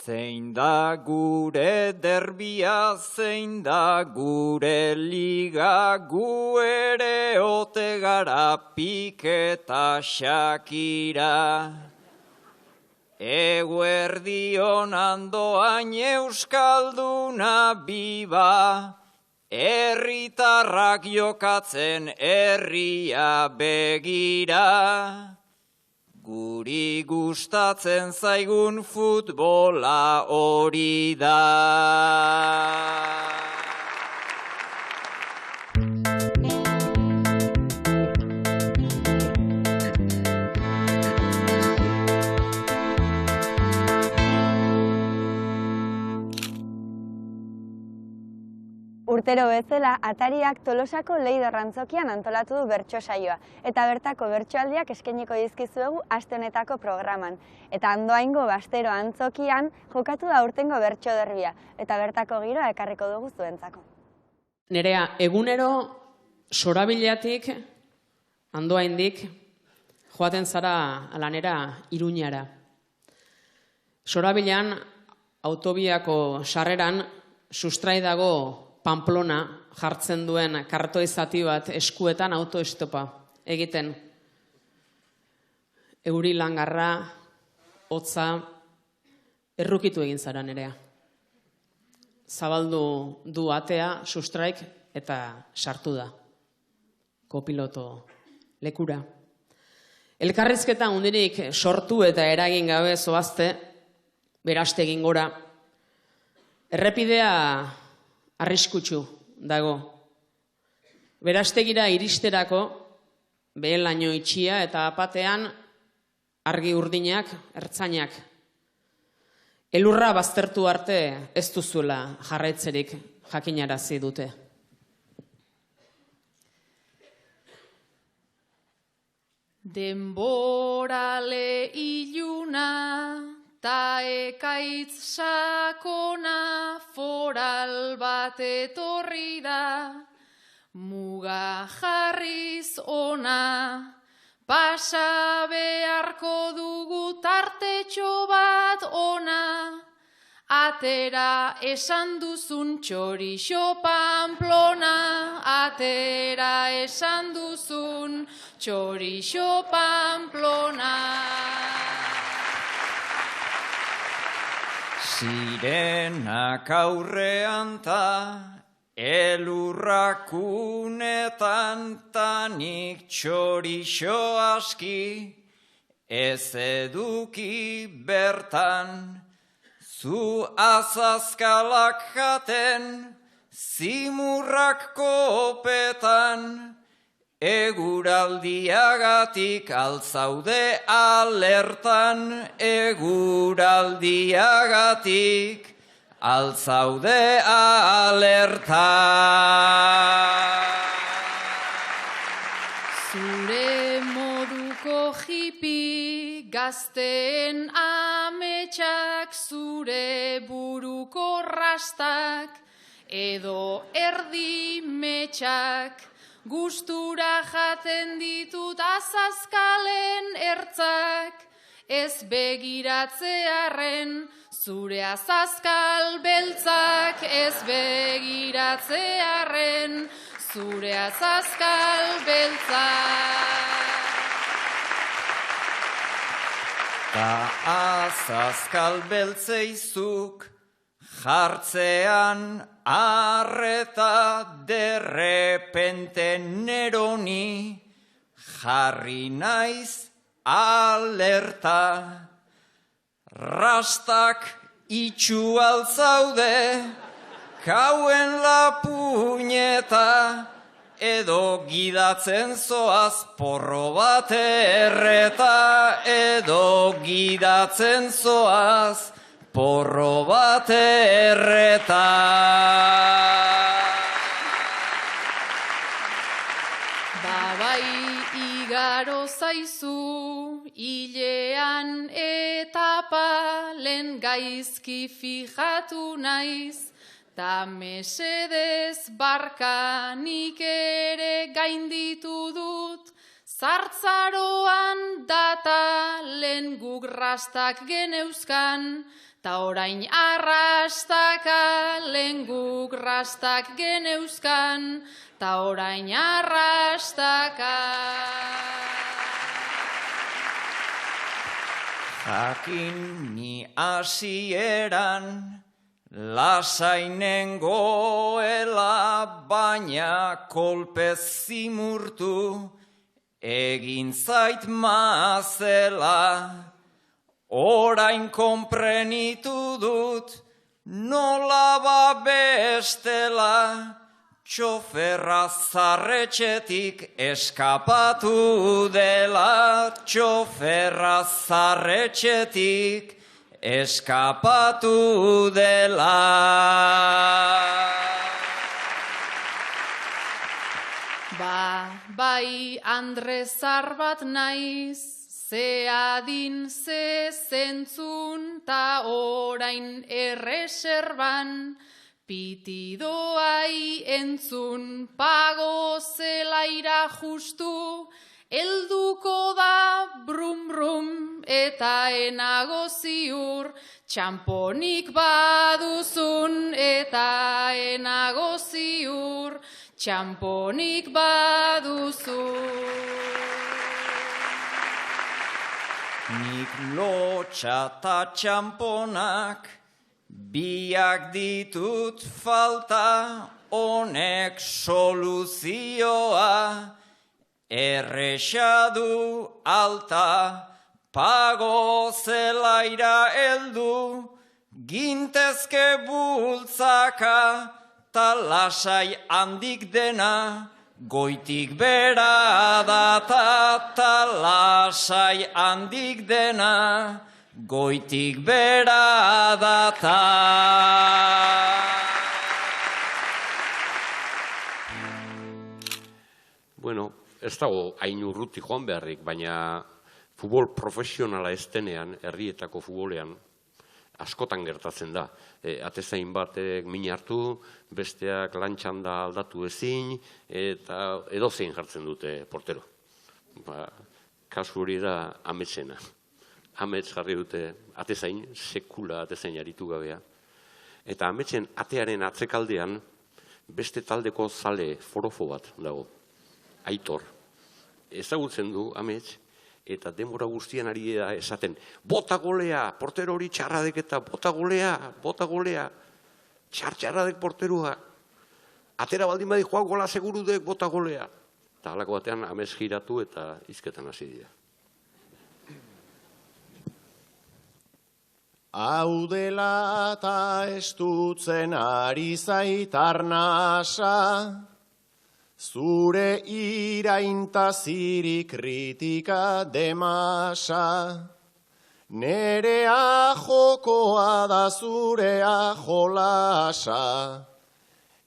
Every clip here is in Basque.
Zein da gure derbia, zein da gure liga, gu ere ote gara Piketa Shakira. Eguerdion andoain euskalduna biba, herritarrak jokatzen herria begira. Guri gustatzen zaigun futbola hori da. Urtero bezala, Atariak Tolosako Leidor Antzokian antolatu du bertso saioa, eta bertako bertsoaldiak eskainiko dizkizuegu aste honetako programan. Eta Andoaingo Bastero Antzokian jokatu da aurtengo bertso derbia, eta bertako giroa ekarriko dugu zuentzako. Nerea, egunero Sorabilatik, Andoaindik, joaten zara lanera Iruñara. Sorabilan, autobiako sarreran, sustrai dago Pamplona jartzen duen kartoi zati bat eskuetan autoestopa egiten. Euri langarra, hotza, errukitu egin zara Nerea. Zabaldu du atea, sustraik eta sartu da. Kopiloto lekura. Elkarrizketa hundirik sortu eta eragin gabe zoazte, beraste egin gora. Errepidea arriskutsu dago. Berastegira iristerako, behelaino itxia eta apatean argi urdinak, ertzainak. Elurra baztertu arte ez duzuela jarraitzerik jakinarazi dute. Denborale iluna ta ekaitz sakona, foral bat etorri da, muga jarriz ona, pasa beharko dugu tartetxo bat ona, atera esan duzun txorixo Pamplona, atera esan duzun txorixo Pamplona. Sirenak aurrean ta, elurrak unetan tanik txorixo aski, ez eduki bertan, zu azazkalak jaten, zimurrak kopetan, eguraldiagatik altzaude alertan, eguraldiagatik altzaude alertan. Zure moduko hipi, gazteen ametsak, zure buruko rastak, edo erdi metxak, gustura jaten ditut azazkalen ertzak, ez begiratzearren zure azazkal beltzak, ez begiratzearren zure azazkal beltzak. Ta azazkal beltzeizuk jartzean arreta, derrepente neroni jarri naiz alerta. Rastak itxu altzaude, kauen lapuñeta, edo gidatzen zoaz porro bat erreta, edo gidatzen zoaz porro bat erreta. Babai igaro zaizu, hilean etapa, lehen gaizki fijatu naiz, ta mesedez barka nik ere gainditu dut, Zartzaroan data lehen guk rastak geneuzkan, ta orain arrastaka lehen guk rastak geneuzkan, ta orain arrastaka. Jakin ni hasieran lasainen goela, baina kolpez zimurtu egin zait mazela. Orain konprenitu dut nola babestela, txoferra zarretxetik eskapatu dela, txoferra zarretxetik eskapatu dela. Bai, Andrezar bat naiz, ze adin, ze zentzun, ta orain erreserban, pitidoai entzun, pago zelaira justu, elduko da brum brum, eta enago ziur, txamponik baduzun, eta enago ziur, txamponik baduzun. Nik lotxa ta txamponak biak ditut falta, honek soluzioa erresa du alta, pago zelaira heldu, gintezke bultzaka, ta lasai handik dena, goitik bera data, ta lasai handik dena, goitik bera data. Bueno, ez dago hain urruti joan beharrik, baina futbol profesionala ez denean, herrietako futbolean, askotan gertatzen da. Atezain batek min hartu, besteak lantxan da aldatu ezin, eta edozein jartzen dute portero. Kasu hori da ametsena. Amets jarri dute atezain, sekula atezain aritu gabea. Eta ametsen atearen atzekaldean, beste taldeko zale forofo bat dago. Aitor. Ezagutzen du amets, eta denbora guztian ari da esaten, bota golea, portero hori txarradek eta bota golea, txarradek porterua, atera baldin badi joa gola segurudek bota golea. Eta halako batean amets giratu eta hizketan hasi dira. Hau dela eta estutzen ari zaitarnasa, zure iraintaziri kritika demasa, nerea jokoa da zurea jolasa,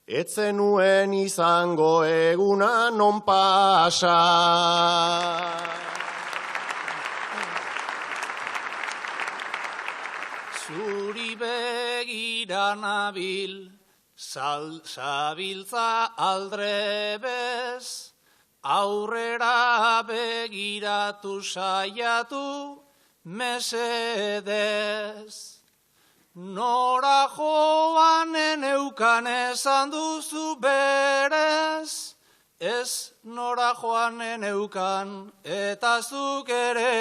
etzenuen izango eguna non pasa. Zuri begira nabil, zabiltza aldrebez, aurrera begiratu saiatu mesedez. Nora joanen eukan esan duzu berez, ez nora joanen eukan eta zuk ere.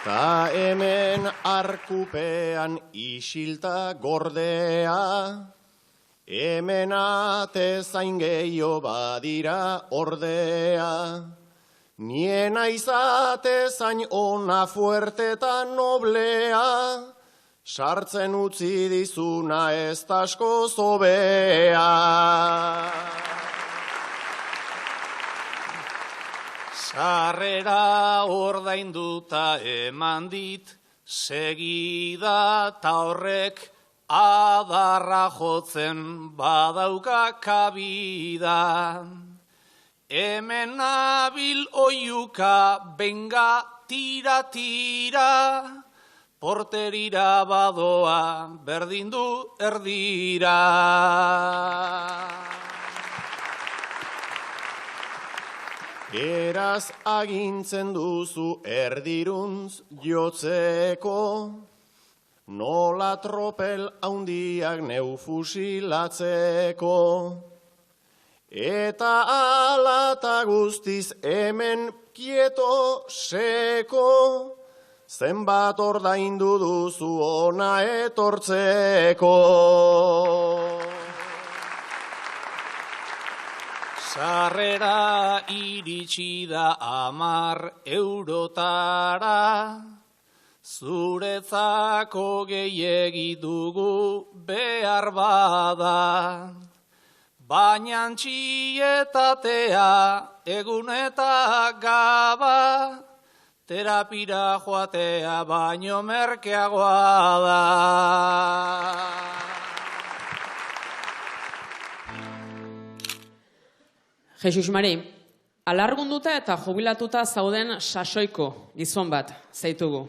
Ta hemen arkupean isilta gordea, hemen atezain gehiago badira ordea, niena izatezain ona fuerte eta noblea, sartzen utzi dizuna ez tasko zobea. Sarrera ordainduta eman dit, segida ta horrek adarra jotzen badauka kabida. Hemen nabil oiuka benga tira, porterira badoa berdin du erdira. Eraz agintzen duzu erdiruntz jotzeko, nola tropel haundiak neu fusilatzeko. Eta alata guztiz hemen kieto seko, zenbat ordaindu duzu ona etortzeko. Sarrera iritsi da 10 eurotara, zuretzako gehiegi dugu behar bada. Baina antxietatea egun eta gaba, terapira joatea baino merkeagoa da. Jesus Mari, alargunduta eta jubilatuta zauden sasoiko gizon bat zaitugu.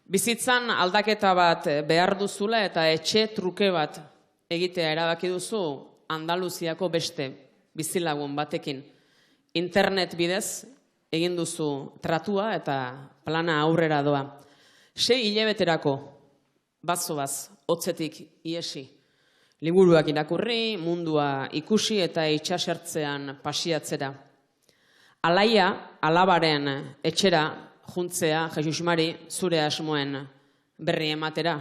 Bizitzan aldaketa bat behar duzula eta etxe truke bat egitea erabaki duzu Andaluziako beste bizilagun batekin. Internet bidez egin duzu tratua eta plana aurrera doa. 6 hilabeterako bazoaz hotzetik iesi. Liburuak irakurri, mundua ikusi eta itsasertzean pasiatzera. Alaia, alabaren etxera juntzea, Jesus Mari, zure asmoen berri ematera.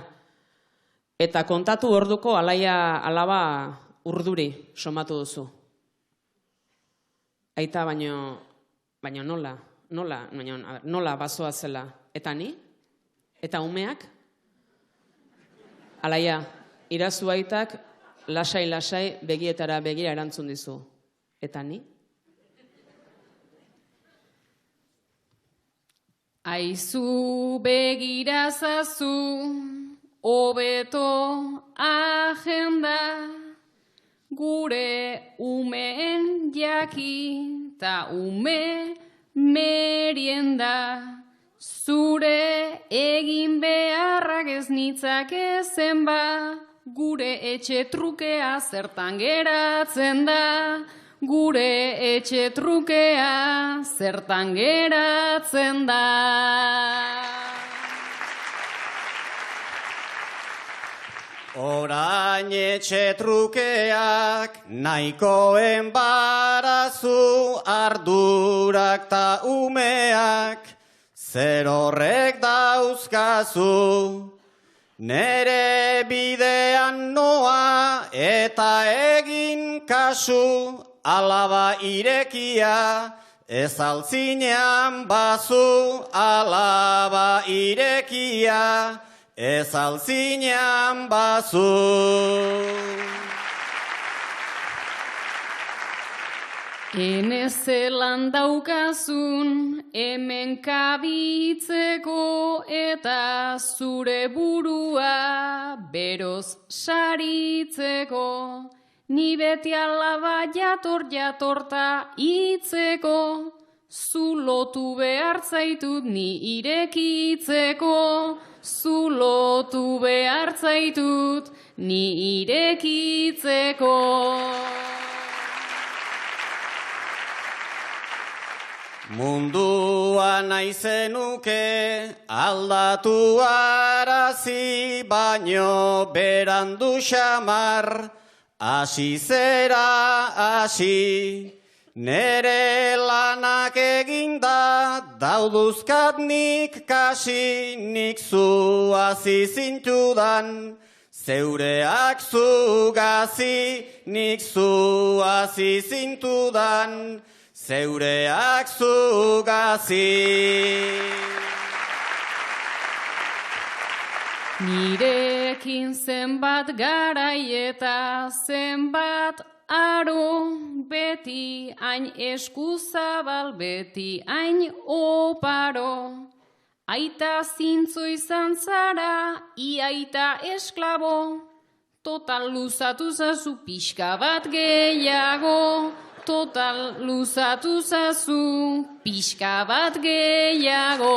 Eta kontatu orduko alaia alaba urduri somatu duzu. Aita baino nola bazoa zela. Eta ni? Eta umeak? Alaia, irazu aitak lasai begietara begira erantzun dizu. Eta ni? Aizu begirazazu, hobeto agenda, gure umeen jaki ta ume merienda. Zure egin beharrak ez nitzake zenba, gure etxe trukea zertan geratzen da. Gure etxe trukea zertan geratzen da. Orain etxe trukeak nahikoen barazu, ardurak ta umeak zer horrek dauzkazu. Nere bidean noa eta egin kasu, alaba irekia ez altzinean bazu. Alaba irekia ez altzinean bazu. Enezelan daukazun hemen kabitzeko eta zure burua beroz saritzeko. Ni beti alaba jatorta hitzeko, zu lotu behar zaitut ni irekitzeko. Zu lotu behar zaitut ni irekitzeko. Mundua nahi zenuke aldatu arazi, baino berandu xamar, hasi zera hasi. Nere lanak eginda dauduzkat nik kasi, nik zu hasi zintudan, zeureak zugazi, nik zu hasi zintudan, zeureak zugazi. Nirekin zenbat garai eta zenbat aro, beti hain eskuzabal, beti hain oparo. Aita zintzo izan zara, iaita esklabo, total luzatu zazu pixka bat gehiago. Total luzatu zazu pixka bat gehiago.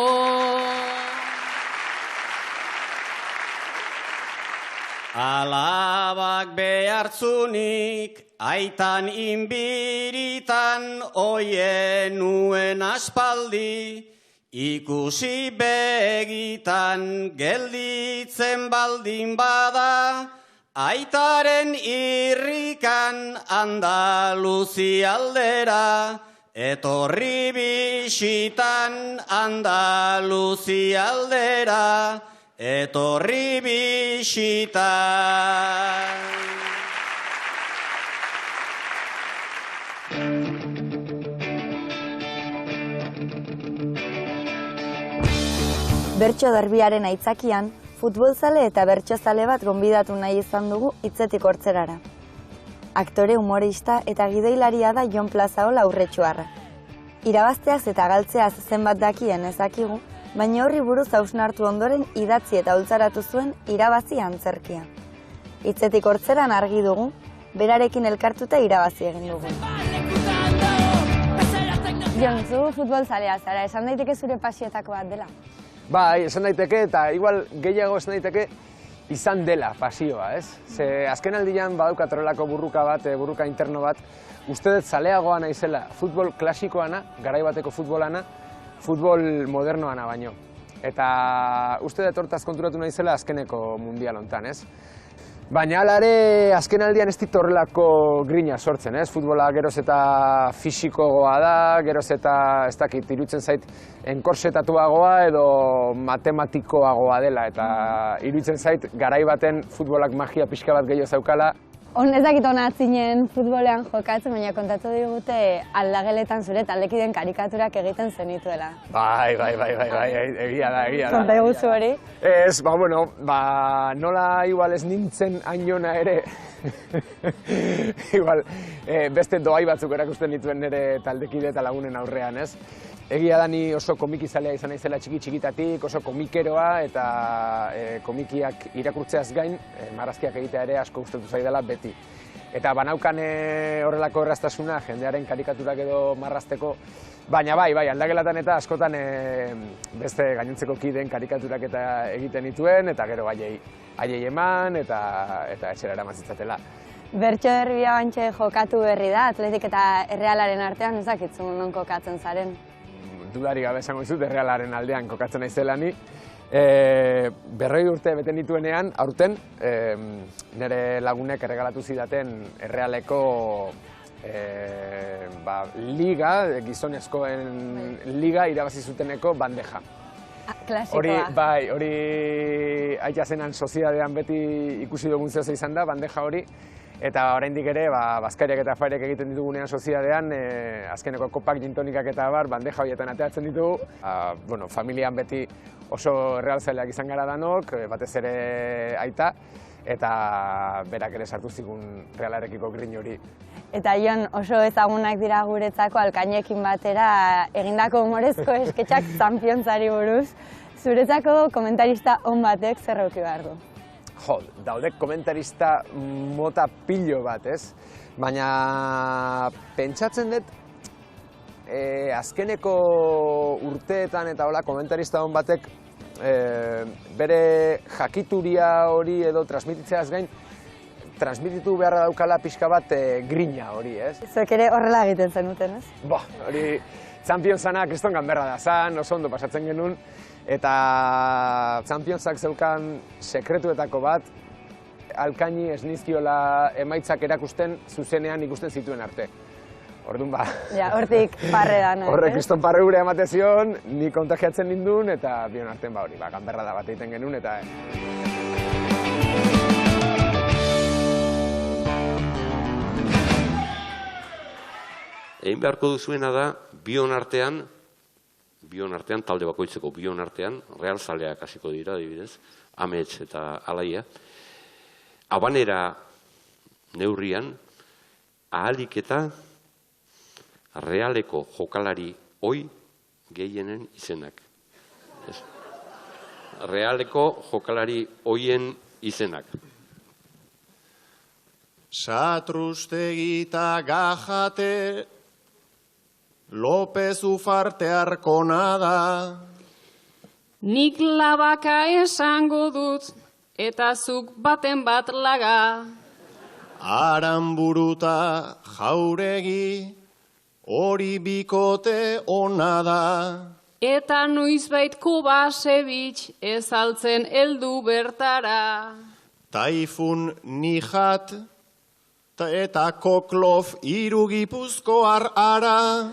Alabak behartzunik aitan inbiritan oien nuen aspaldi, ikusi begitan gelditzen baldin bada, aitaren irrikan Andaluzia aldera, etorri bisitan Andaluzia aldera, etorri bisitan. Bertso derbiaren aitzakian, futbolzale eta bertsozale bat gonbidatu nahi izan dugu Hitzetik Hortzerara. Aktore, humorista eta gidoilaria da Jon Plazaola Urretxuarra. Irabazteaz eta galtzeaz zenbat dakien ezakigu, baina horri buruz hausnartu ondoren idatzi eta ultzaratu zuen irabazi antzerkia. Hitzetik Hortzeran argi dugu, berarekin elkartuta irabazi egin dugu. Jon, zu futbolzalea zara, esan daiteke zure pasietako bat dela? Bai, esan daiteke, eta igual gehiago esan daiteke, izan dela pasioa, ez? Ze azken aldian badaukat horrelako burruka bat, burruka interno bat, uste dut zaleagoa naizela futbol klasikoana, garai bateko futbolana, futbol modernoana baino. Eta uste dut hortaz konturatu naizela azkeneko mundial hontan, ez? Baina hala ere, azken aldian ez dit horrelako grina sortzen, ez? Futbola geroz eta fisikoagoa da, geroz eta, ez dakit, iruditzen zait, enkorsetatuagoa edo matematikoagoa dela, eta iruditzen zait, garai baten futbolak magia pixka bat gehiago zaukala. Ez dakit hona atzinen futbolean jokatzen, baina kontatu digute aldageletan zure taldekideen karikaturak egiten zenituela. Bai, egia da. Konta eguzu hori? Ez, nola igual ez nintzen ainona ere, igual beste doai batzuk erakusten dituen nire taldekide eta lagunen aurrean, ez? Egia da ni oso komikizalea izan naizela txikitatik, oso komikeroa eta komikiak irakurtzeaz gain, marrazkiak egitea ere asko gustatu zaidala beti. Eta banaukan horrelako erraztasuna jendearen karikaturak edo marrazteko, baina bai, aldagelatan eta askotan beste gainontzeko kideen karikaturak eta egiten dituen, eta gero haiei eman eta etxera eraman zitzatela. Bertso derbia bantxe jokatu berri da, Atletik eta Errealaren artean, ez dakitzun non kokatzen zaren? Dudari gabe esango dizut, Errealaren aldean kokatzen naizela ni. 40 urte beten dituenean, aurten, nire lagunek erregalatu zidaten Errealeko liga, gizonezkoen liga irabazi zuteneko bandeja. Klasikoa. Hori aita zenan sozidadean beti ikusi dugun zehose izan da, bandeja hori. Eta oraindik ere, bazkariak eta afairek egiten ditugunean sozidadean, azkeneko kopak, gintonikak eta bandeja horietan ateatzen ditugu. Familian beti oso errealzaleak izan gara danok, batez ere aita, eta berak ere sartu zigun Realarekiko grin hori. Eta Jon, oso ezagunak dira guretzako Alkainekin batera egindako humorezko esketxak Championtsari buruz. Zuretzako komentarista on batek zer eduki behar du? Daude komentarista mota pilo bat, ez? Baina pentsatzen dut, azkeneko urteetan eta hola komentarista hon batek bere jakituria hori edo transmititzeaz gain, transmititu beharra daukala pixka bat grina hori, ez? Zuek ere horrela egiten zenuten, ez? Hori Championsanak kriston ganberra da zan, oso ondo pasatzen genuen, eta Championsak zeukan sekretuetako bat, Alkaini ez nizkiola emaitzak erakusten zuzenean ikusten zituen arte. Orduan hortik parredan. Horrek kriston parre gure emate zion, ni kontagiatzen nindun, eta bion artean hori, ganberra da bat egiten genuen, eta... Egin beharko duzuena da, bion artean, talde bakoitzeko bion artean, realzaleak hasiko dira, adibidez, Amets eta Alaia, Habanera neurrian, ahalik eta Realeko jokalari oi gehienen izenak. Realeko jokalari oien izenak. Satrustegita Gajate, López Ufarte Arkonada. Nik labaka esango dut, eta zuk baten bat laga. Aranburuta jauregi, hori bikote ona da. Eta noizbait Kovacevic ez altzen heldu bertara. Taifun Nijat eta Koklov hiru gipuzkoar ara.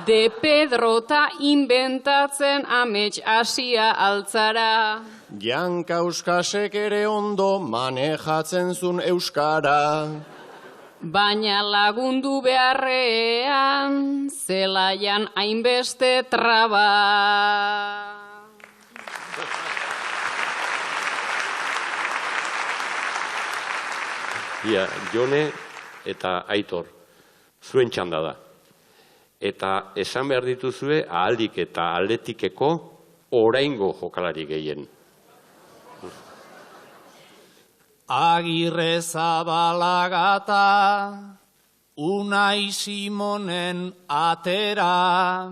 De Pedrota inventatzen amets asia altzara. Jankauskasek ere ondo manejatzen zun euskara. Baina lagundu beharrean, zelaian hainbeste traba. Ia, Jone eta Aitor, zuen txanda da. Eta esan behar dituzue ahalik eta atletikeko oraingo jokalari gehien. Agirre Zabalagata, Unai Simonen atera.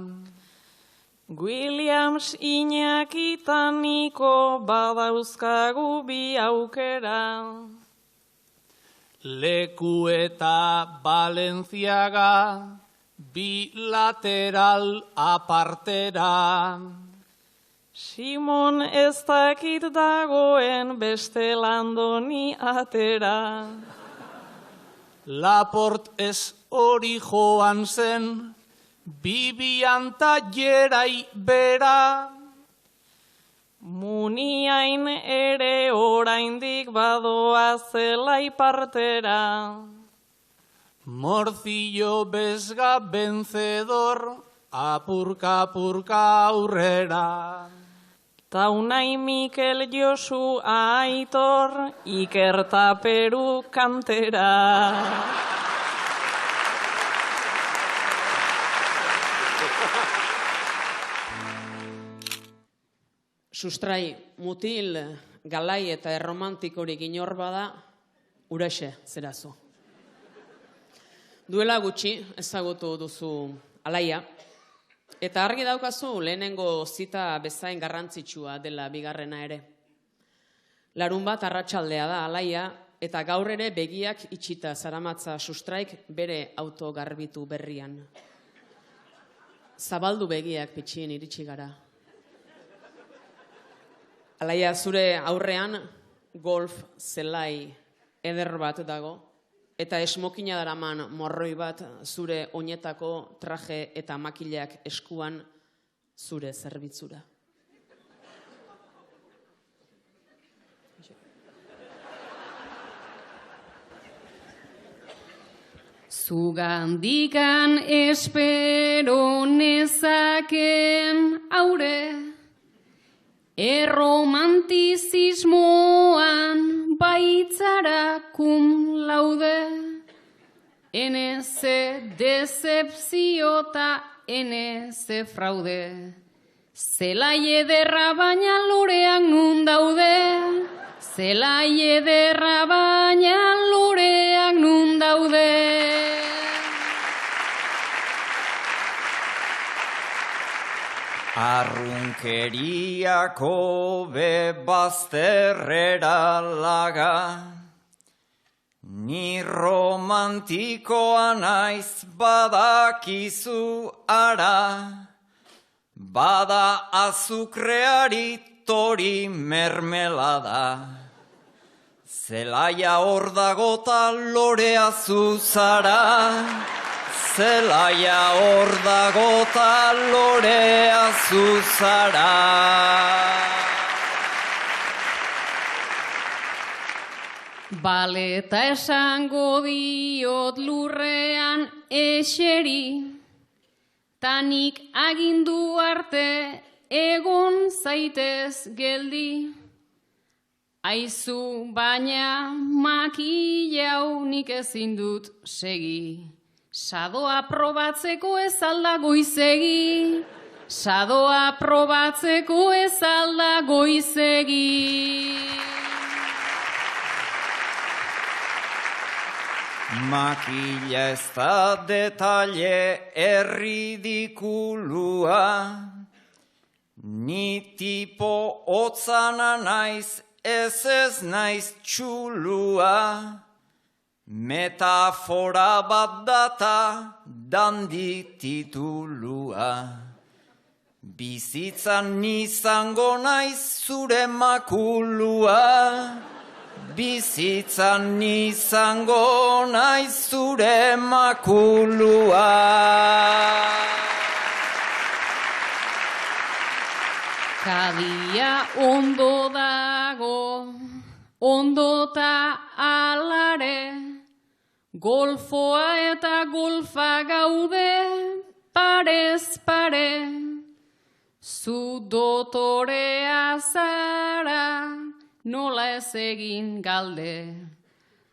Williams Iñaki eta Niko badauzkagu bi aukera. Leku eta Balenciaga, bi lateral apartera. Simon ez dakit dagoen beste landoni atera. Laport ez hori joan zen, Bibian ta Jerai bera. Muniain ere oraindik badoa zelai partera. Morcillo Vesga vencedor, apurka aurrera. Ta Unai Mikel Josu Aitor, Iker ta Peru kantera. Sustrai, mutil, galai eta erromantikorik inor bada, Uraxe zerazu. Duela gutxi ezagutu duzu Alaia, eta argi daukazu lehenengo zita bezain garrantzitsua dela bigarrena ere. Larunbat arratsaldea da Alaia, eta gaur ere begiak itxita zaramatza Sustraik bere auto garbitu berrian. Zabaldu begiak pitxien iritsi gara. Alaia, zure aurrean golf zelai eder bat dago, eta esmokina daraman morroi bat zure oinetako traje eta makilak eskuan zure zerbitzura. Zugandikan espero nezaken aure, erromantizismoan baitzara cum laude, eneze decepzio eta eneze fraude. Zelai ederra baina lorean nun daude, zelai ederra baina lorean nun daude. Arrunkeriako bebazterrera laga, ni romantikoa naiz badakizu ara, bada azukreari tori mermelada, zelaia hor dagota lorea zuzara. Zelaia hor dagota lorea zuzara. Baleta esango diot lurrean eseri, tanik agindu arte egon zaitez geldi. Aizu baina makillau nik ezin dut segi. Sadoa probatzeko ez alda goizegi, sadoa probatzeko ez alda goizegi. Makila ez da detalle erridikulua, ni tipo hotzana naiz ez naiz txulua. Metafora bat data dandi titulua. Bizitzan izango naiz zure makulua. Bizitzan izango naiz zure makulua. Kadia ondo dago, ondota alare, golfoa eta golfa gaude, parez pare, zu dotorea zara, nola ez egin galde,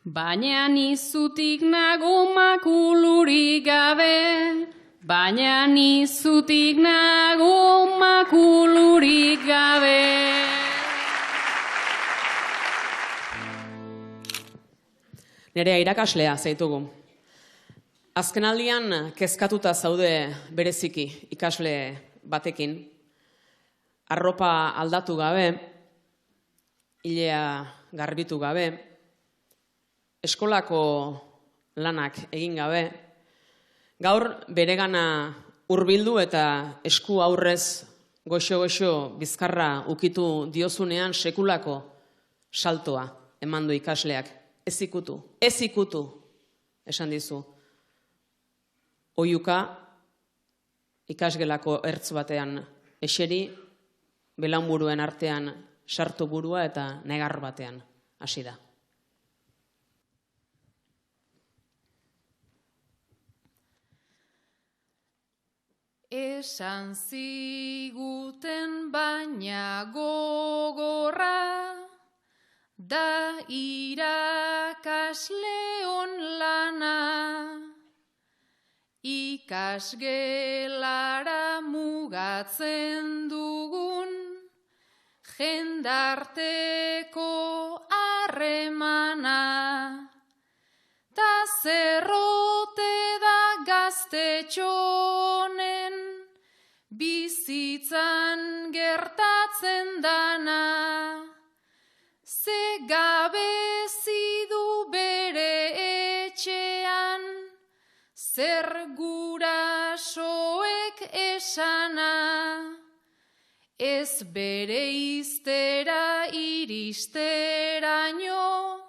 baina nizutik nago makulurik gabe, baina nizutik nago makulurik gabe. Nerea irakaslea zaitugu. Azkenaldian kezkatuta zaude bereziki ikasle batekin. Arropa aldatu gabe, ilea garbitu gabe, eskolako lanak egin gabe, gaur beregana hurbildu eta esku aurrez goxo-goxo bizkarra ukitu diozunean sekulako saltoa eman du ikasleak. Ez ikutu, esan dizu. Oiuka ikasgelako ertz batean eseri, belaunburuen artean sartu burua eta negar batean hasi da. Esan ziguten baina gogorra, da irakasleon lana, ikasgelara mugatzen dugun, jendarteko harremana, ta zerrote da gaztetxonen, bizitzan gertatzen dana, ze gabezi du bere etxean, zer gurasoek esana, ez bere iztera iristeraino,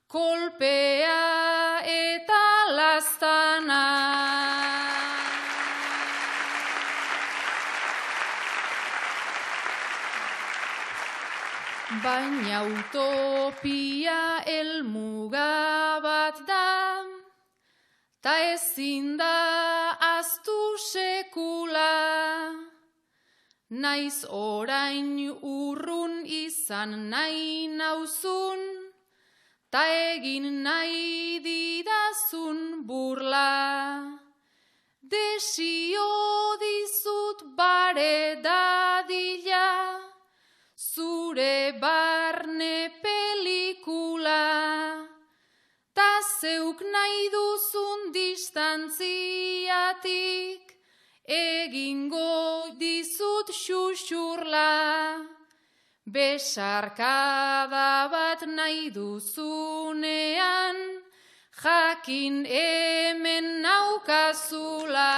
kolpea eta laztana. Baina utopia helmuga bat da, ta ezin da ahaztu sekula. Naiz orain urrun izan nahi nauzun, ta egin nahi didazun burla. Desio dizut bare dadila, zure barne pelikula, ta zeuk nahi duzun distantziatik, egingo dizut xuxurla. Besarkada bat nahi duzunean, jakin hemen naukazula.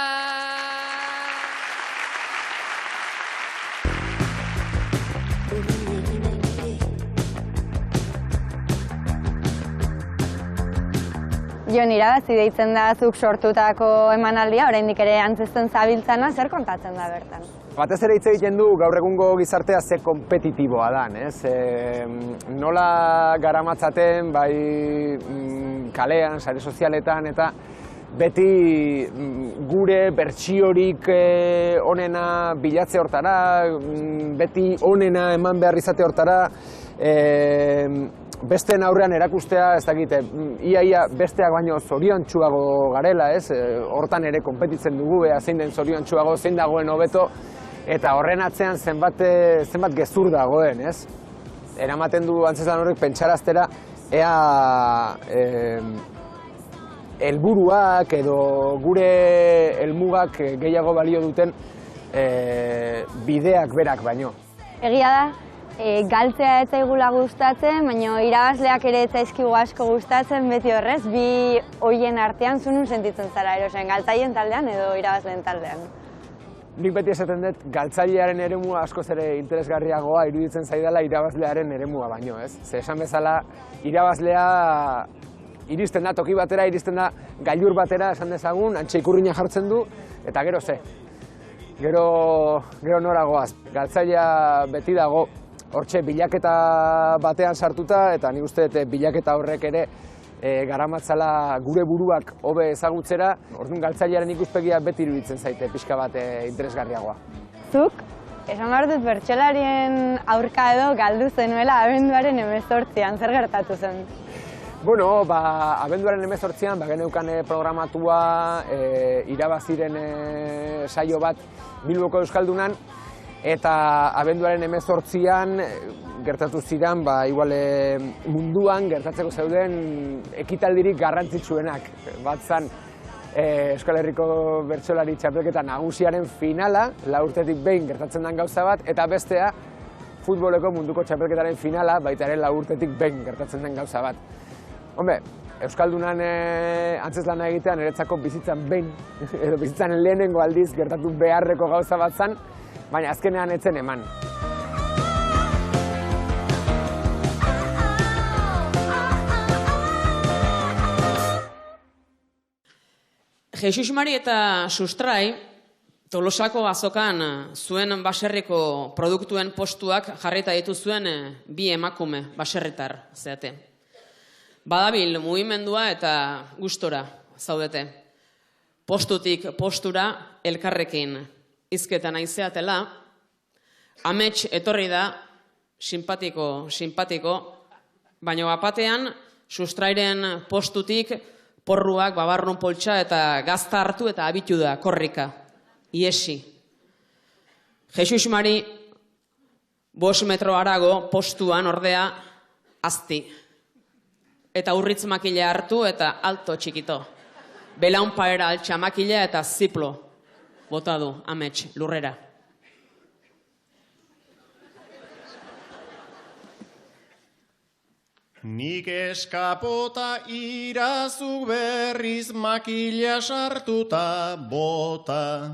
Jon, irabazi deitzen da zuk sortutako emanaldia, oraindik ere antzezten zabiltzana, zer kontatzen da bertan? Batez ere hitz egiten du gaur egungo gizartea ze kompetitiboa dan, ez? Nola garamatzaten, bai kalean, sare sozialetan, eta beti gure bertsiorik onena bilatze hortara, beti onena eman behar izate hortara, besteen aurrean erakustea, ez dakite, ia besteak baino zoriontsuago garela, ez? Hortan ere konpetitzen dugu, zein den zoriontsuago, zein dagoen hobeto, eta horren atzean zenbat gezur dagoen, ez? Eramaten du antzezlan horrek pentsaraztera, ea helburuak edo gure helmugak gehiago balio duten bideak berak baino. Egia da, galtzea ez zaigula gustatzen, baina irabazleak ere ez zaizkigu asko gustatzen beti horrez, bi hoien artean zu nun sentitzen zara erosen, galtzaien taldean edo irabazleen taldean? Nik beti esaten dut, galtzailearen eremua askoz ere interesgarriagoa iruditzen zaidala irabazlearen eremua baino, ez? Ze esan bezala, irabazlea iristen da toki batera, iristen da gailur batera esan dezagun, antxe ikurriña jartzen du, eta gero ze. Gero noragoaz. Galtzailea beti dago, hortxe bilaketa batean sartuta, eta nik uste dut bilaketa horrek ere garamatzala gure buruak hobe ezagutzera, orduan galtzailearen ikuspegia beti iruditzen zaite pixka bat interesgarriagoa. Zuk, esan behar dut bertsolarien aurka edo galdu zenuela abenduaren 18an, zer gertatu zen? Bueno, abenduaren 18an geneukan programatua irabaziren saio bat Bilboko Euskaldunan, eta abenduaren 18an gertatu zidan, igual munduan gertatzeko zeuden ekitaldirik garrantzitsuenak. Bat zan Euskal Herriko bertsolari txapelketa nagusiaren finala, 4 urtetik behin gertatzen den gauza bat, eta bestea futboleko munduko txapelketaren finala, baita ere 4 urtetik behin gertatzen den gauza bat. Hombre, Euskaldunan antzeslana egitea niretzako bizitzan behin, edo bizitzan lehenengo aldiz gertatu beharreko gauza bat zan, baina azkenean etzen eman. Jesus Mari eta Sustrai, Tolosako azokan zuen baserriko produktuen postuak jarrita dituzuen bi emakume baserritar zeate. Badabil mugimendua eta gustora zaudete. Postutik postura elkarrekin hizketan aizeatela, amets etorri da simpatiko, baina bapatean Sustrairen postutik porruak babarrun poltsa eta gazta hartu eta abitu da korrika, iesi. Jesus Mari 5 metro harago postuan ordea azti. Eta urritz makila hartu eta alto txikito. Belaun paera altxa makila eta ziplo bota du amets lurrera. Nik eskapota irazu berriz makila sartuta bota.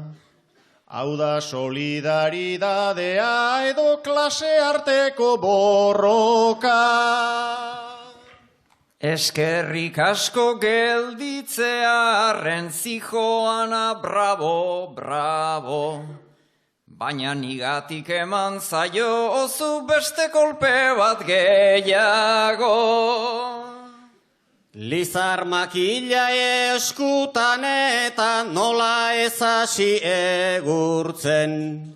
Hau da solidaridadea edo klase arteko borroka. Eskerrik asko gelditzea arren zijoana bravo, bravo. Baina nigatik eman zaio ozu beste kolpe bat gehiago. Lizar makila eskutan eta nola ezasi egurtzen.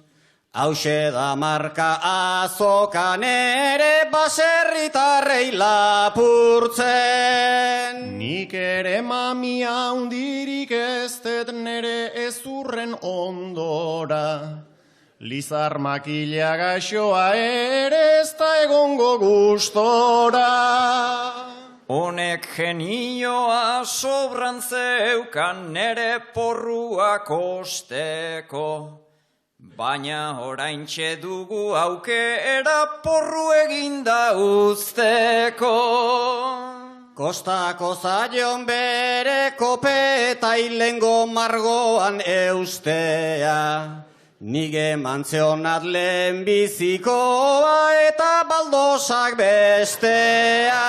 Hauxe da marka azokan ere baserritarrei lapurtzen. Nik ere mamia hundirik ez dut nere ezurren ondora. Lizar makila gaixoa ere ez da egongo gustora. Honek genioa sobran zeukan nere porruak osteko. Baina oraintxe dugu aukera porru eginda usteko. Kostako zaion bere kopeta hilengo margoan eustea. Nige mantzionat lehen bizikoa eta baldosak bestea.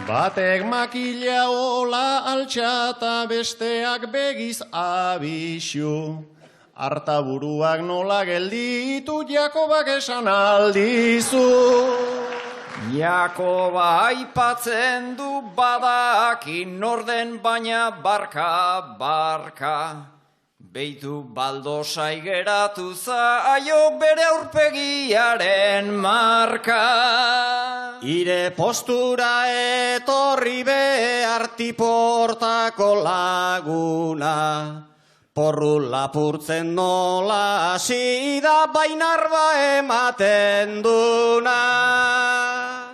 Batek makila ola altxata besteak begiz abixu. Artaburuak nola gelditu Jakobak esan aldizu. Jakoba aipatzen du badakin norden baina barka, barka. Beitu baldosai geratu zaio bere aurpegiaren marka. Ire postura etorri behar tiportako laguna. Porru lapurtzen nola hasi da bainarba ematen duna.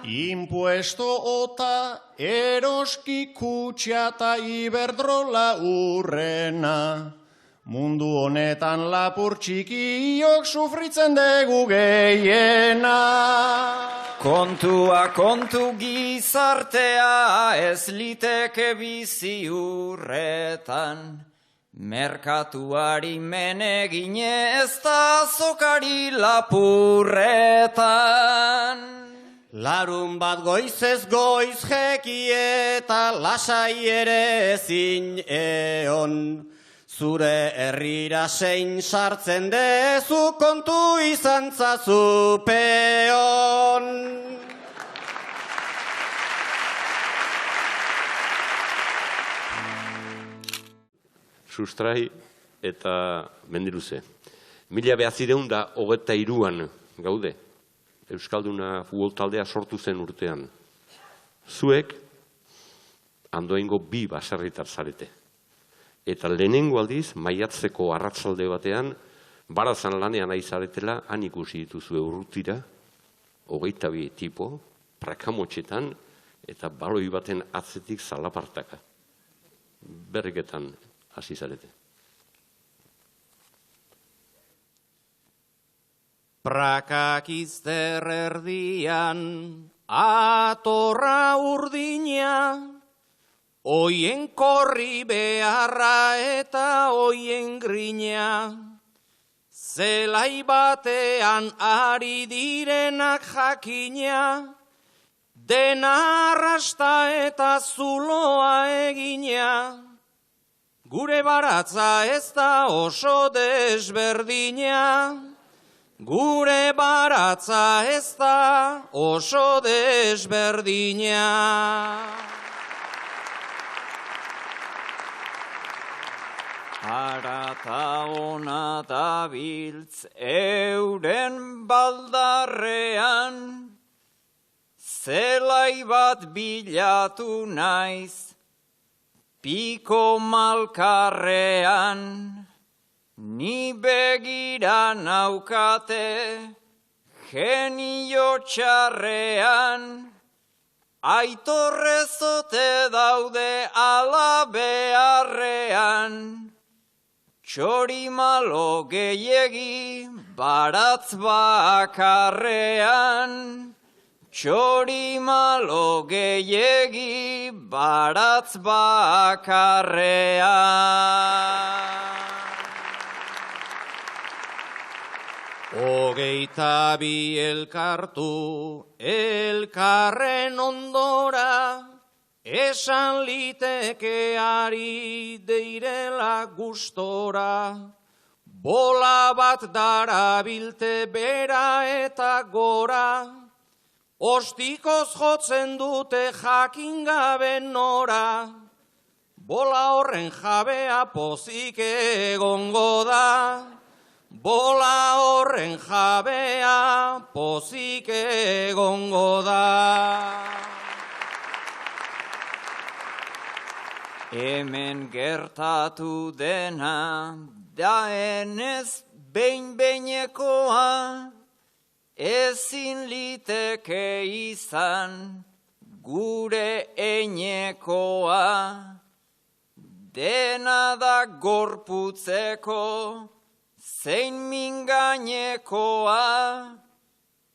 Impuesto ota eroski kutxa eta iberdrola urrena. Mundu honetan lapur txikiok sufritzen dugu gehiena. Kontua kontu gizartea ez liteke bizi urretan. Merkatuari menegine ez da zokari lapurretan. Larun bat goizez goiz jeki eta lasai ere ezin eon. Zure herrira sein sartzen dezu kontu izan zazu peon. Sustrai eta Mendiluze. 1923an gaude. Euskalduna futbol taldea sortu zen urtean. Zuek Andoaingo 2 baserritar zarete. Eta lehenengo aldiz, maiatzeko arratsalde batean, barazan lanean ari zaretela, han ikusi dituzue urrutira, 22 tipo, prakamotxetan, eta baloi baten atzetik zalapartaka. Berriketan hasi zarete. Prakak izter erdian, atorra urdina, oien korri beharra eta oien grina. Zelai batean ari direnak jakina, dena arrasta eta zuloa egina. Gure baratza ez da oso desberdina. Gure baratza ez da oso desberdina. Arata ona dabiltz euren baldarrean, zelai bat bilatu naiz, piko malkarrean. Ni begira naukate, genio txarrean, aitorrezote daude ala beharrean. Txori malo gehiegi baratz bakarrean. Txori malo gehiegi baratz bakarrean. 22 elkartu elkarren ondora, esan litekeari deirela gustora. Bola bat darabilte bera eta gora, ostikoz jotzen dute jakin gabe nora. Bola horren jabea pozik egongo da. Bola horren jabea pozik egongo da. Hemen gertatu dena, daenez behin-behinekoa, ezin liteke izan gure einekoa. Dena da gorputzeko, zein mingainekoa,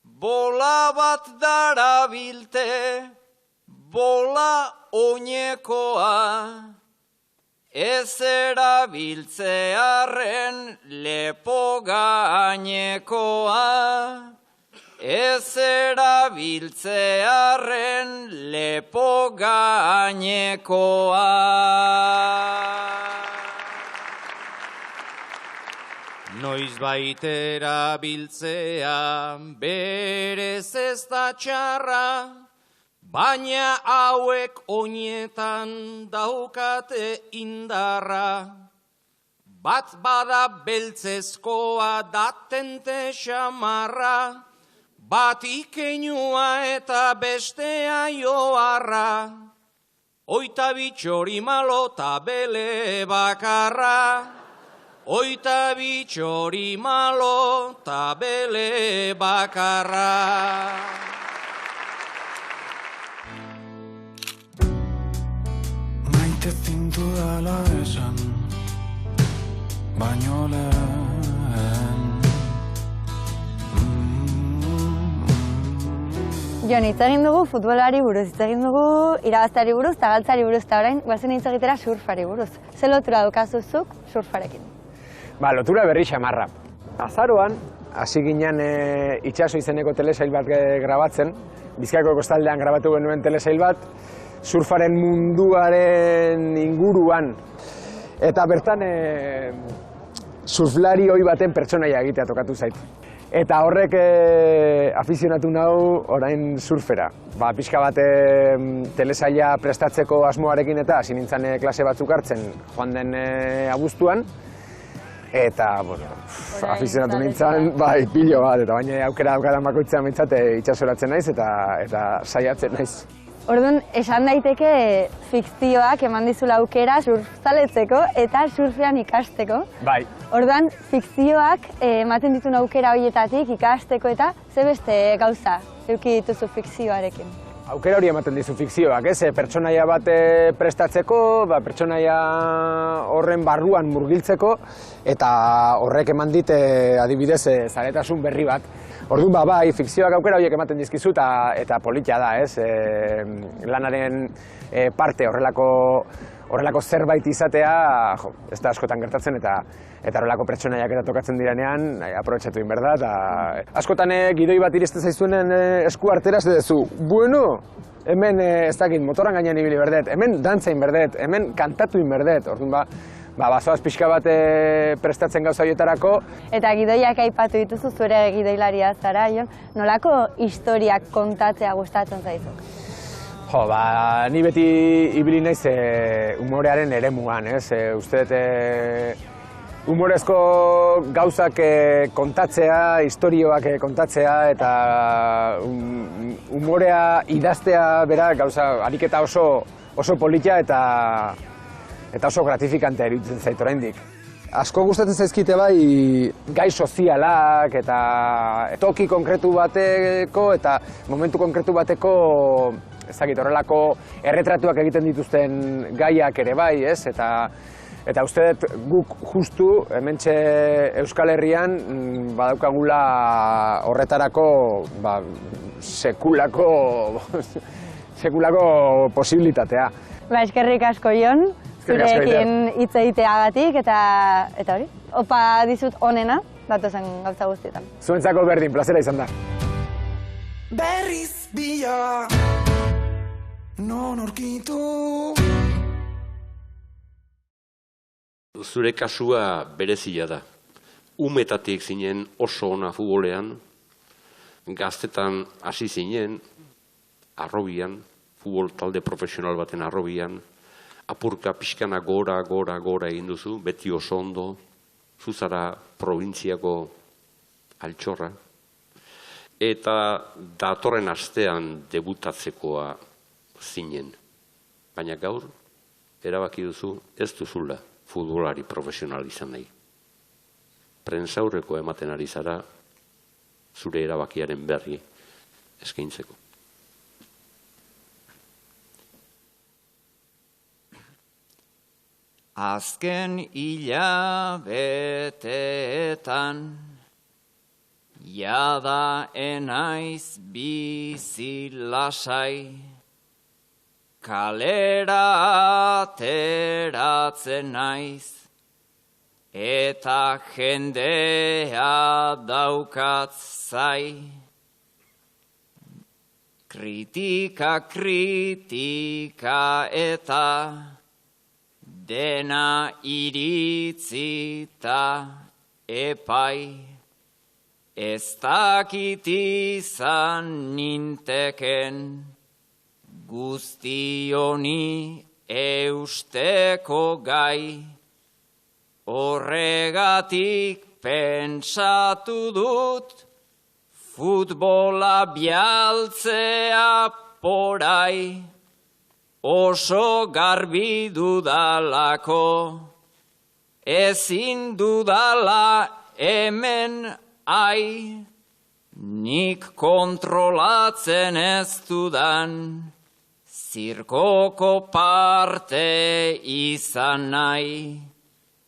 bola bat darabilte, bola oinekoa, ez erabiltzearen lepo gainekoa, ez erabiltzearen lepo gainekoa. Noiz baitera biltzea berez ez da txarra, baina hauek oinetan daukate indarra. Bat bada beltzezkoa datente xamarra, bat ikeinua eta bestea joarra. Oita bitxori malo ta bele bakarra. Oita bitxori malo ta bele bakarra. Maite zintu dala esan, baino lehen. Jon, hitz egin dugu futbolari buruz, hitz egin dugu irabazteari buruz, eta galtzari buruz, eta orain guazen hitz egitera surfari buruz. Ze lotura daukazuzuk surfarekin? Lotura berri xamarra. Azaroan, hasi ginen itxaso izeneko telesail bat grabatzen, Bizkaiko kostaldean grabatu genuen telesail bat, surfaren munduaren inguruan. Eta bertan surflari hoi baten pertsonaia egitea tokatu zait. Eta horrek afizionatu nau orain surfera. Pixka bat telesaila prestatzeko asmoarekin eta hasi nintzen klase batzuk hartzen joan den abuztuan. Eta, afizionatu nintzen, pilo bat, eta baina aukera daukadan bakoitzean mintzat itxasoratzen naiz eta saiatzen naiz. Orduan, esan daiteke fikzioak eman dizula aukera surfzaletzeko eta surfean ikasteko. Bai. Orduan, fikzioak ematen dituen aukera horietatik ikasteko eta ze beste gauza eduki dituzu fikzioarekin. Aukera hori ematen dizu fikzioak, ez? Pertsonaia bat prestatzeko, pertsonaia horren barruan murgiltzeko, eta horrek eman dit adibidez zaletasun berri bat. Orduan, bai, fikzioak aukera horiek ematen dizkizu eta politia da, ez? Lanaren parte horrelako zerbait izatea, ez da askotan gertatzen eta horrelako pertsonaiak eta tokatzen direnean, aprobetxatu egin behar da, eta askotan gidoi bat iristen zaizuenen esku artera, ez duzu, bueno, hemen ez dakit, motoran gainean ibili berdet, hemen dantzain berdet, hemen kantatu in berdet, orduan bazoaz pixka bat prestatzen gauza horietarako. Eta gidoiak aipatu dituzu zure gidoilaria zara, Jon, nolako historiak kontatzea gustatzen zaizu? Ni beti ibili naiz umorearen eremuan, ez? Uste dut humorezko gauzak kontatzea, istorioak kontatzea eta umorea idaztea bera gauza ariketa oso politia eta oso gratifikantea iruditzen zait oraindik. Asko gustatzen zaizkite bai gai sozialak eta toki konkretu bateko eta momentu konkretu bateko ezagik horrelako erretratuak egiten dituzten gaiak ere bai, ez? Eta uste dut guk justu hementxe Euskal Herrian badaukagula horretarako sekulako posibilitatea. Eskerrik asko, Jon, zurekin hitz egiteagatik eta hori. Opa dizut onena, datozen gauza guztietan. Zuentzako berdin, plazera izan da. Berriz bila, non aurkitu. Zure kasua berezia da. Umetatik zinen oso ona futbolean, gaztetan hasi zinen, arrobian, futbol talde profesional baten arrobian, apurka pixkana gora egin duzu, beti oso ondo, zuzara probintziako altxorra, eta datorren astean debutatzekoa zinen. Baina gaur, erabaki duzu, ez duzula futbolari profesional izan nahi. Prentsaurreko ematen ari zara, zure erabakiaren berri eskaintzeko. Azken hilabeteetan jada enaiz bizi lasai, kalera ateratzen naiz, eta jendea daukat zai. Kritika eta dena iritzita epai, ez dakit izan ninteken guzti honi eusteko gai. Horregatik pentsatu dut futbola bialtzea porai, oso garbi dudalako, ezin dudala hemen ai, nik kontrolatzen ez dudan, zirkoko parte izan nahi,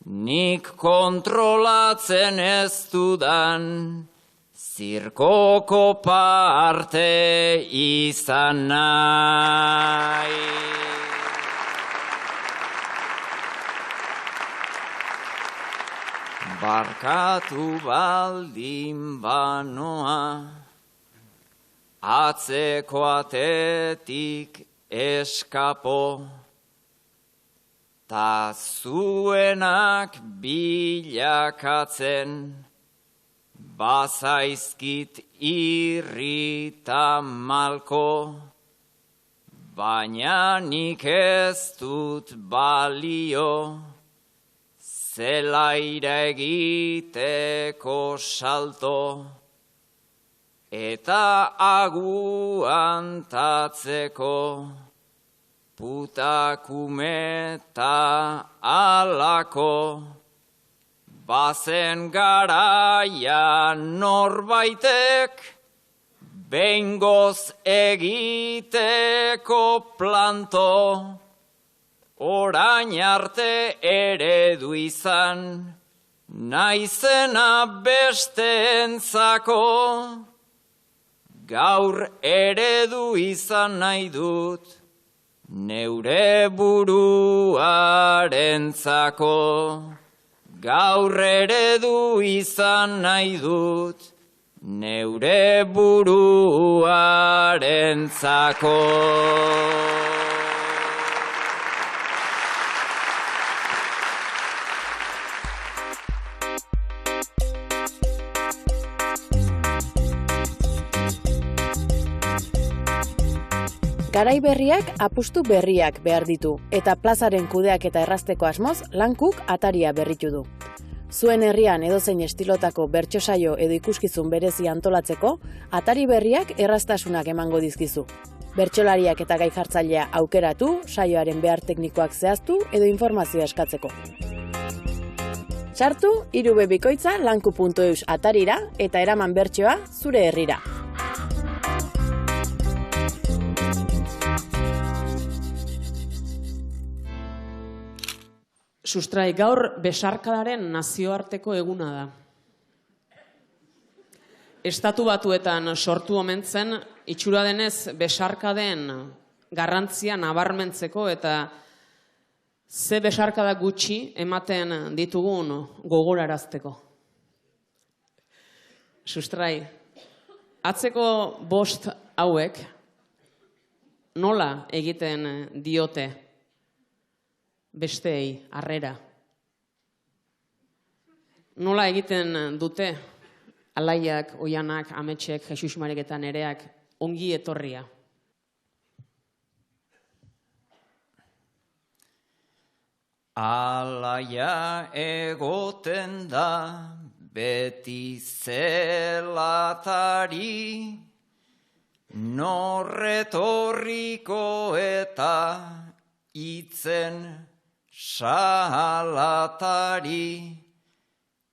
nik kontrolatzen ez dudan, zirkoko parte izan nahi. Barkatu baldin banoa, atzeko atetik eskapo, ta zuenak bilakatzen, bazaizkit irrita malko, baina nik ez dut balio, zelaira egiteko salto, eta aguantatzeko, putakume eta alako, bazen garaia norbaitek, behingoz egiteko planto, orain arte eredu izan, naizena besteentzako, gaur eredu izan nahi dut, neure buruarentzako. Gaur eredu izan nahi dut, neure buruarentzako. Garai berriak apustu berriak behar ditu, eta plazaren kudeak eta errazteko asmoz, Lankuk ataria berritu du. Zuen herrian edozein estilotako bertso saio edo ikuskizun berezi antolatzeko, atari berriak erraztasunak emango dizkizu. Bertsolariak eta gai jartzailea aukeratu, saioaren behar teknikoak zehaztu edo informazioa eskatzeko. Sartu, irubebikoitza lanku.eus atarira eta eraman bertsoa zure herrira. Sustrai, gaur besarkadaren nazioarteko eguna da. Estatu Batuetan sortu omen zen, itxura denez besarkaden garrantzia nabarmentzeko eta ze besarkada gutxi ematen ditugun gogorarazteko. Sustrai, atzeko bost hauek nola egiten diote besteei harrera? Nola egiten dute Alaiak, Oianak, Ametsek, Jesus Marek eta Nereak ongi etorria? Alaia egoten da beti zelatari, norretorriko eta itzen salatari,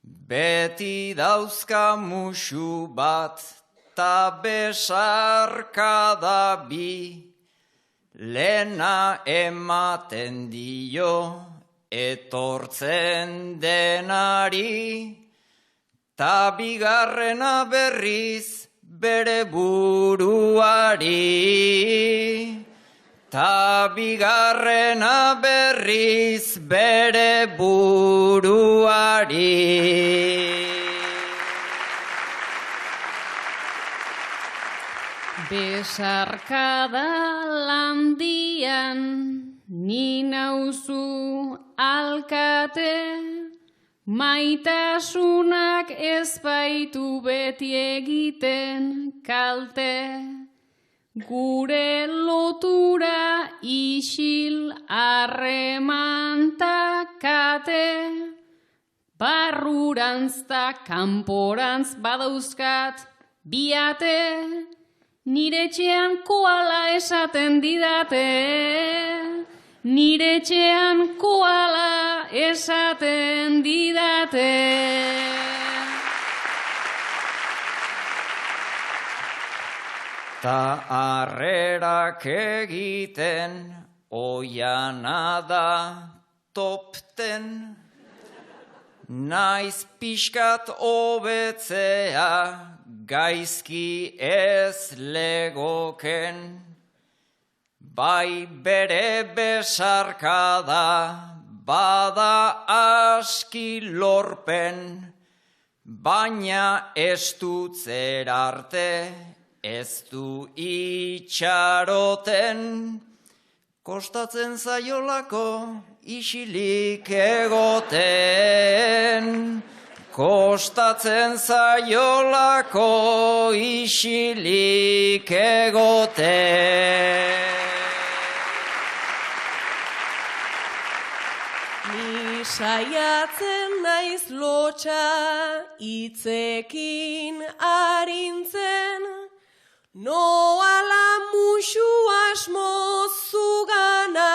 beti dauzka musu bat ta besarkada bi, lehena ematen dio etortzen denari, ta bigarrena berriz bere buruari. Ta bigarrena berriz bere buruari. Besarkada landian, ni nauzu alkate, maitasunak ez baitu beti egiten kalte. Gure lotura isil harremanta kate, barrurantz ta kanporantz badauzkat biate, nire etxean koala esaten didate, nire etxean koala esaten didate. Ta harrerak egiten Oiana da topten, naiz pixkat hobetzea, gaizki ez legoken, bai bere besarkada, bada aski lorpen, baina ez dut zer arte, ez du itxaroten, kostatzen zaiolako isilik egoten. Kostatzen zaiolako isilik egoten. Ni saiatzen naiz lotxa hitzekin arintzen, noala musu asmo zugana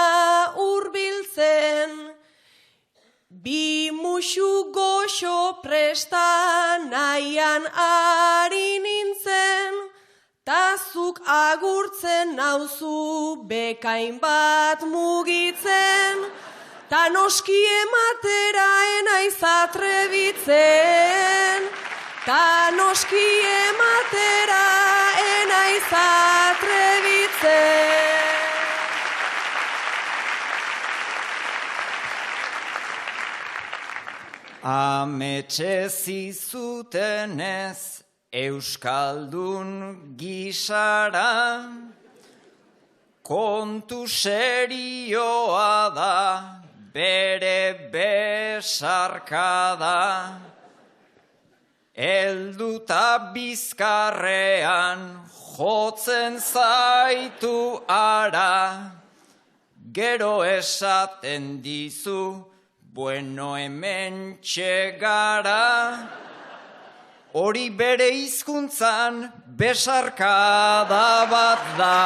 hurbiltzen, bi musu goxo presta nahian ari nintzen, tazuk agurtzen nauzu bekain bat mugitzen, ta noski ematera enaiz atrebitzen, ta noski ematera enaiz atrebitzen. Ametxe zizutenez euskaldun gisara, kontu serioa da bere besarkada, elduta bizkarrean jotzen zaitu ara, gero esaten dizu, bueno hemen txegara, hori bere hizkuntzan besarkada bat da.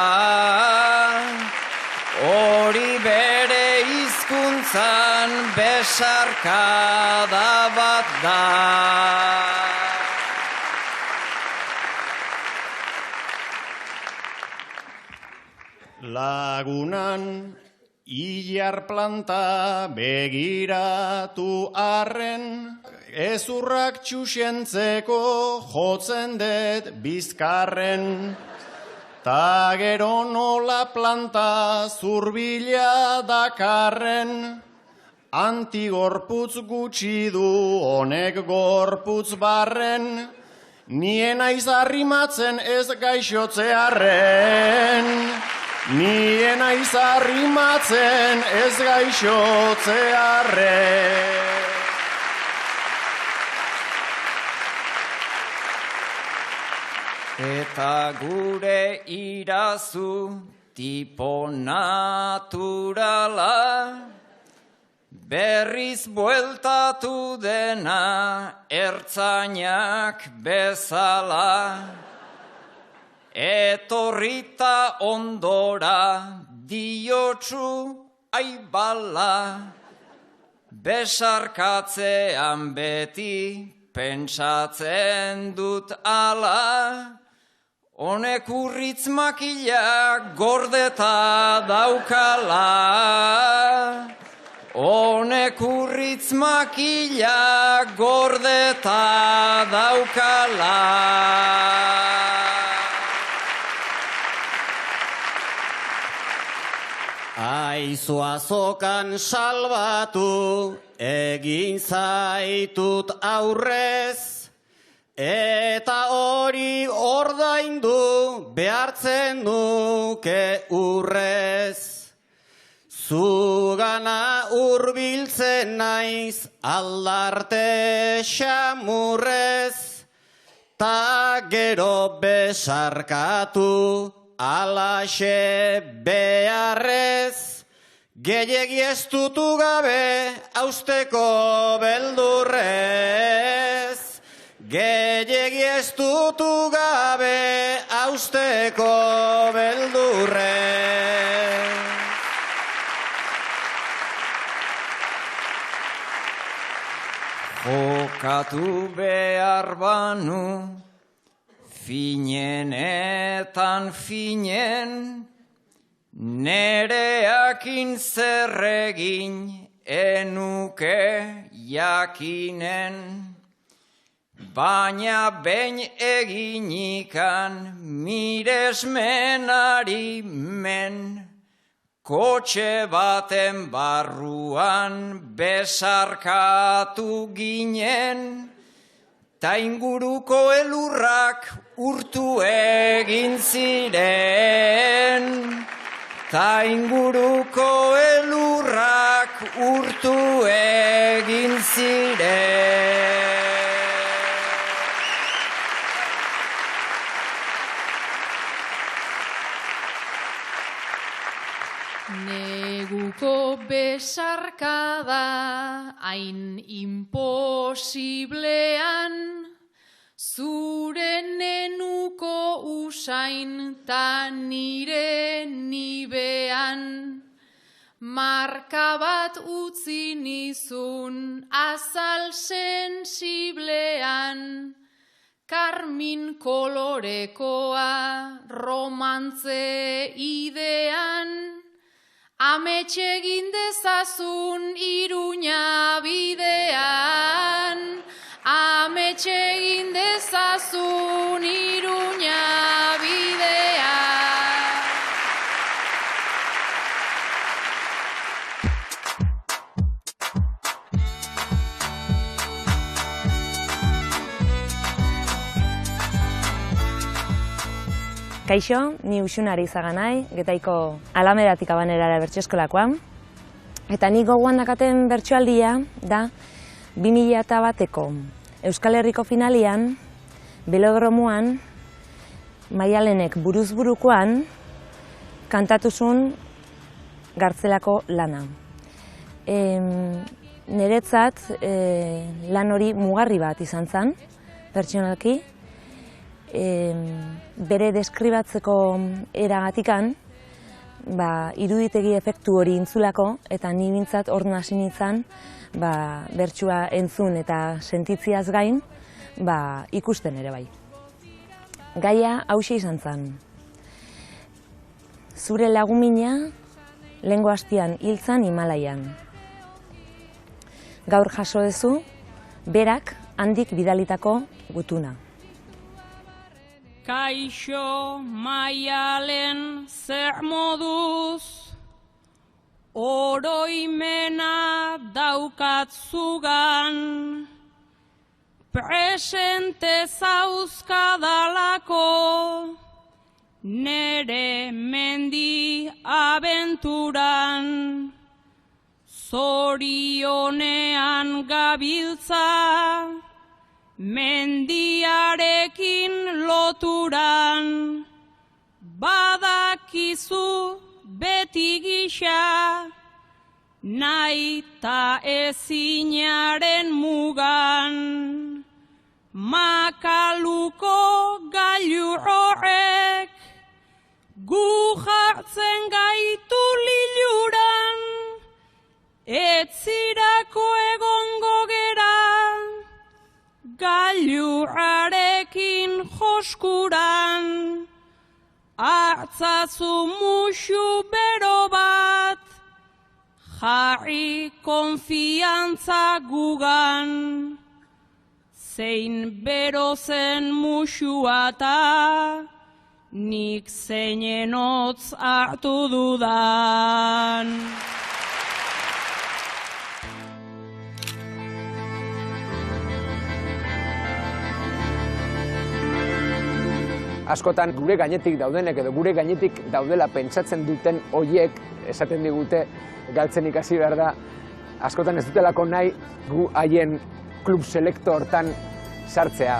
Hori bere hizkuntzan besarkada bat da. Lagunan ilar planta begiratu arren, ezurrak txusentzeko jotzen dut bizkarren. Ta gero nola planta zurbila dakarren, antigorputz gutxi du honek gorputz barren, nien aiz arrimatzen ez gaixotzearren. Nien aiz arrimatzen ez gaixotzearren. Eta gure irazu tipo naturala, berriz bueltatu dena ertzainak bezala. Etorrita ondora diotsu aibala, besarkatzean beti pentsatzen dut ala, honek urritz makila gordeta daukala. Honek urritz makila gordeta daukala. Aizu azokan salbatu, egin zaitut aurrez, eta hori ordaindu behartzen nuke urrez. Zugana hurbiltzen naiz aldarte xamurrez, ta gero besarkatu alaxe beharrez, gehiegi ez dutu gabe austeko beldurrez. Gehiegi ez dutu gabe austeko beldurrez. Jokatu behar banu, finenetan finen, nereakin zerregin enuke jakinen, baina behin eginikan miresmenari men, kotxe baten barruan besarkatu ginen, ta inguruko elurrak urtu egin ziren. Ta inguruko elurrak urtu egin ziren. Neguko besarkada hain imposiblean, zure nenuko usain ta nire nibean, marka bat utzi nizun azal sensiblean, karmin kolorekoa romantze idean, amets egin dezazun Iruña bidean, amets egin dezazun Iruña bidean. Kaixo, ni Uxunari Izaganai, Getaiko Alameratik Abanerara bertso eskolakoan. Eta ni gogoan dakaten bertsoaldia da 2001ko Euskal Herriko finalian, Belodromoan, Maialenek buruzburukoan, kantatuzun Gartzelako lana. Niretzat lan hori mugarri bat izan zen, pertsonalki, bere deskribatzeko eragatikan, iruditegi efektu hori intzulako, eta ni bintzat orduan hasi nintzen, bertsua entzun eta sentitziaz gain, ikusten ere bai. Gaia hauxe izan zen. Zure lagumina lehengo hastian hiltzan Himalaian. Gaur jaso duzu, berak handik bidalitako gutuna. Kaixo Maialen zer moduz, oroimena daukat zugan, presente zauzkadalako, nere mendi abenturan, zorionean gabiltza, mendiarekin loturan, badakizu beti gisa, nahi ta ezinaren mugan, makaluko gailu horrek, gu jartzen gaitu liluran, etzirako egongo gera, gailurrarekin joskuran, hartzazu musu bero bat, jarri konfiantza gugan, zein bero zen musua ta, nik zeinen hotz hartu dudan. Askotan gure gainetik daudenek edo gure gainetik daudela pentsatzen duten hoiek esaten digute galtzen ikasi behar da, askotan ez dutelako nahi gu haien klub selekto hortan sartzea.